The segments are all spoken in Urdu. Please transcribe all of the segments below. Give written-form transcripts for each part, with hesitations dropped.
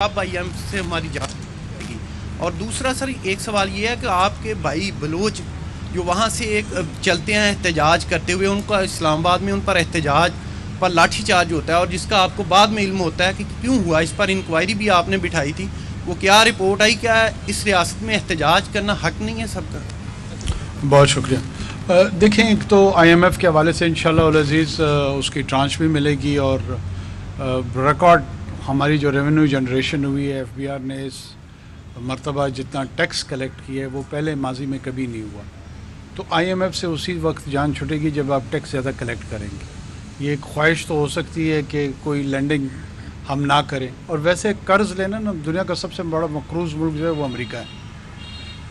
آپ آئی ایم سے ہماری جا گی. اور دوسرا سر ایک سوال یہ ہے کہ آپ کے بھائی بلوچ جو وہاں سے ایک چلتے ہیں احتجاج کرتے ہوئے، ان کا اسلام آباد میں ان پر احتجاج پر لاٹھی چارج ہوتا ہے، اور جس کا آپ کو بعد میں علم ہوتا ہے کہ کیوں ہوا. اس پر انکوائری بھی آپ نے بٹھائی تھی، وہ کیا رپورٹ آئی؟ کیا اس ریاست میں احتجاج کرنا حق نہیں ہے سب کا؟ بہت شکریہ. دیکھیں، ایک تو آئی ایم ایف کے حوالے سے انشاءاللہ العزیز اس کی ٹرانچ بھی ملے گی، اور ریکارڈ ہماری جو ریونیو جنریشن ہوئی ہے، ایف بی آر نے اس مرتبہ جتنا ٹیکس کلیکٹ کیا ہے وہ پہلے ماضی میں کبھی نہیں ہوا. تو آئی ایم ایف سے اسی وقت جان چھٹے گی جب آپ ٹیکس زیادہ کلیکٹ کریں گے. یہ ایک خواہش تو ہو سکتی ہے کہ کوئی لینڈنگ ہم نہ کریں، اور ویسے قرض لینا نا، دنیا کا سب سے بڑا مقروض ملک جو ہے وہ امریکہ ہے.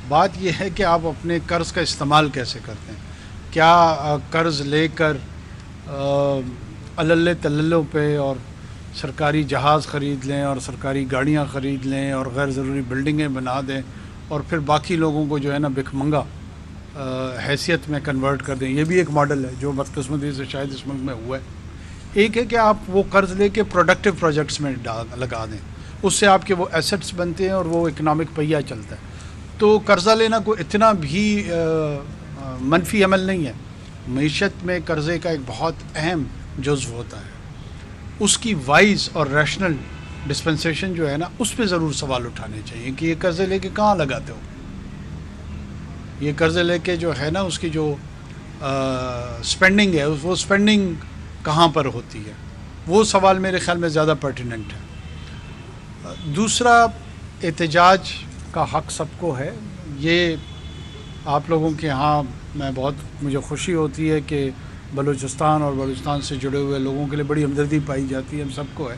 بات یہ ہے کہ آپ اپنے قرض کا استعمال کیسے کرتے ہیں. کیا قرض لے کر الللے تللوں پہ اور سرکاری جہاز خرید لیں اور سرکاری گاڑیاں خرید لیں اور غیر ضروری بلڈنگیں بنا دیں اور پھر باقی لوگوں کو جو ہے نا بھک منگا حیثیت میں کنورٹ کر دیں؟ یہ بھی ایک ماڈل ہے جو بدقسمتی سے شاید اس ملک میں ہوا ہے. ایک ہے کہ آپ وہ قرض لے کے پروڈکٹیو پروجیکٹس میں لگا دیں، اس سے آپ کے وہ ایسٹس بنتے ہیں اور وہ اکنامک پہیہ چلتا ہے. تو قرضہ لینا کوئی اتنا بھی منفی عمل نہیں ہے. معیشت میں قرضے کا ایک بہت اہم جزو ہوتا ہے. اس کی وائز اور ریشنل ڈسپنسیشن جو ہے نا، اس پہ ضرور سوال اٹھانے چاہیے کہ یہ قرضے لے کے کہاں لگاتے ہو. یہ قرضے لے کے جو ہے نا، اس کی جو اسپینڈنگ ہے، وہ اسپینڈنگ کہاں پر ہوتی ہے، وہ سوال میرے خیال میں زیادہ پرٹیننٹ ہے. دوسرا، احتجاج کا حق سب کو ہے. یہ آپ لوگوں کے ہاں مجھے خوشی ہوتی ہے کہ بلوچستان اور بلوچستان سے جڑے ہوئے لوگوں کے لیے بڑی ہمدردی پائی جاتی ہے. ہم سب کو ہے.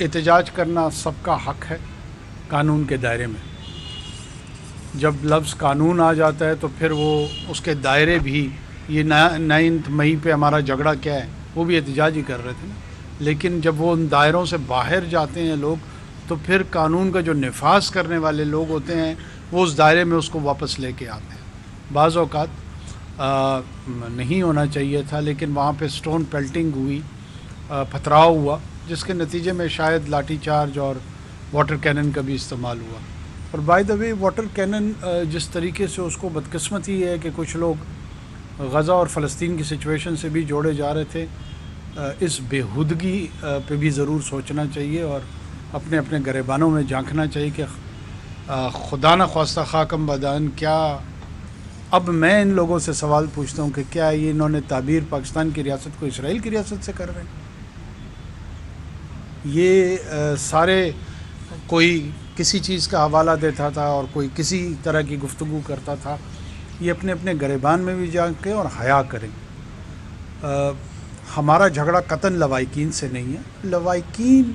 احتجاج کرنا سب کا حق ہے قانون کے دائرے میں. جب لفظ قانون آ جاتا ہے تو پھر وہ اس کے دائرے بھی، یہ 9 مئی پہ ہمارا جھگڑا کیا ہے، وہ بھی احتجاج ہی کر رہے تھے نا. لیکن جب وہ ان دائروں سے باہر جاتے ہیں لوگ، تو پھر قانون کا جو نفاذ کرنے والے لوگ ہوتے ہیں وہ اس دائرے میں اس کو واپس لے کے آتے ہیں. بعض اوقات نہیں ہونا چاہیے تھا، لیکن وہاں پہ سٹون پیلٹنگ ہوئی، پتھراؤ ہوا، جس کے نتیجے میں شاید لاٹھی چارج اور واٹر کینن کا بھی استعمال ہوا. اور by the way, water cannon جس طریقے سے اس کو بدقسمتی ہے کہ کچھ لوگ غزہ اور فلسطین کی سچویشن سے بھی جوڑے جا رہے تھے، اس بےہودگی پہ بھی ضرور سوچنا چاہیے اور اپنے اپنے گریبانوں میں جھانکنا چاہیے کہ خدا نہ خواستہ خاکم بدان، کیا اب میں ان لوگوں سے سوال پوچھتا ہوں کہ کیا یہ انہوں نے تعبیر پاکستان کی ریاست کو اسرائیل کی ریاست سے کر رہے ہیں؟ یہ سارے کوئی کسی چیز کا حوالہ دیتا تھا اور کوئی کسی طرح کی گفتگو کرتا تھا. یہ اپنے اپنے گریبان میں بھی جا کے اور حیا کریں. ہمارا جھگڑا قطعاً لوائقین سے نہیں ہے. لوائقین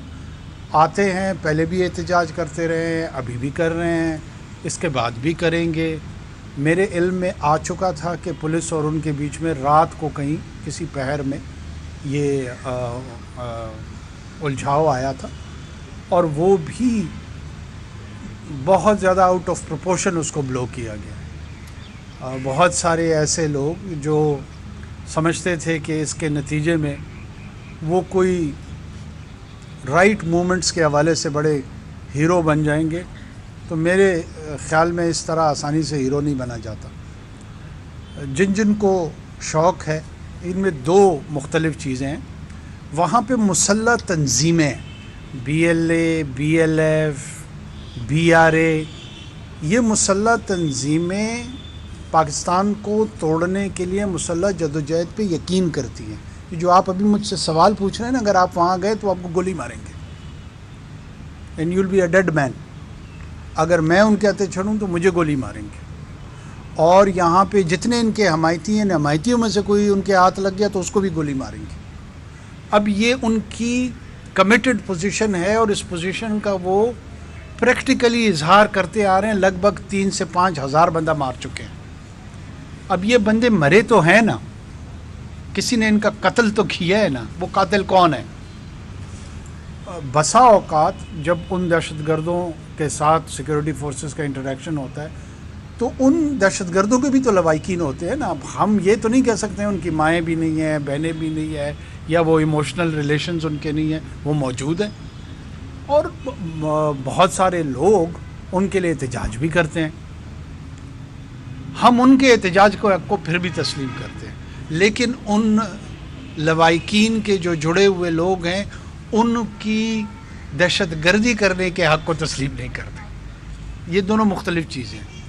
آتے ہیں، پہلے بھی احتجاج کرتے رہے ہیں، ابھی بھی کر رہے ہیں، اس کے بعد بھی کریں گے. میرے علم میں آ چکا تھا کہ پولیس اور ان کے بیچ میں رات کو کہیں کسی پہر میں یہ الجھاؤ آیا تھا، اور وہ بھی بہت زیادہ آؤٹ آف پروپورشن اس کو بلو کیا گیا. بہت سارے ایسے لوگ جو سمجھتے تھے کہ اس کے نتیجے میں وہ کوئی رائٹ موومنٹس کے حوالے سے بڑے ہیرو بن جائیں گے، تو میرے خیال میں اس طرح آسانی سے ہیرو نہیں بنا جاتا. جن کو شوق ہے، ان میں 2 مختلف چیزیں ہیں. وہاں پہ مسلح تنظیمیں، B L A, B L F, B R A, یہ مسلح تنظیمیں پاکستان کو توڑنے کے لیے مسلح جدوجہد پہ یقین کرتی ہیں. جو آپ ابھی مجھ سے سوال پوچھ رہے ہیں نا، اگر آپ وہاں گئے تو آپ کو گولی ماریں گے، and you will be a dead man. اگر میں ان کے ہاتھے چھڑوں تو مجھے گولی ماریں گے. اور یہاں پہ جتنے ان کے حمایتی ہیں، حمایتیوں میں سے کوئی ان کے ہاتھ لگ گیا تو اس کو بھی گولی ماریں گے. اب یہ ان کی کمیٹڈ پوزیشن ہے، اور اس پوزیشن کا وہ پریکٹیکلی اظہار کرتے آ رہے ہیں. لگ بھگ 3 سے 5 ہزار بندہ مار چکے ہیں. اب یہ بندے مرے تو ہیں نا، کسی نے ان کا قتل تو کیا ہے نا. وہ قاتل کون ہے؟ بسا اوقات جب ان دہشت گردوں کے ساتھ سیکورٹی فورسز کا انٹریکشن ہوتا ہے تو ان دہشت گردوں کے بھی تو لوائقین ہوتے ہیں نا. اب ہم یہ تو نہیں کہہ سکتے ہیں ان کی مائیں بھی نہیں ہیں، بہنیں بھی نہیں ہیں، یا وہ ایموشنل ریلیشنز ان کے نہیں ہیں. وہ موجود ہیں. اور بہت سارے لوگ ان کے لیے احتجاج بھی کرتے ہیں. ہم ان کے احتجاج کو پھر بھی تسلیم کرتے ہیں، لیکن ان لوائقین کے جو جڑے ہوئے لوگ ہیں ان کی دہشت گردی کرنے کے حق کو تسلیم نہیں کرتے. یہ دونوں مختلف چیزیں ہیں.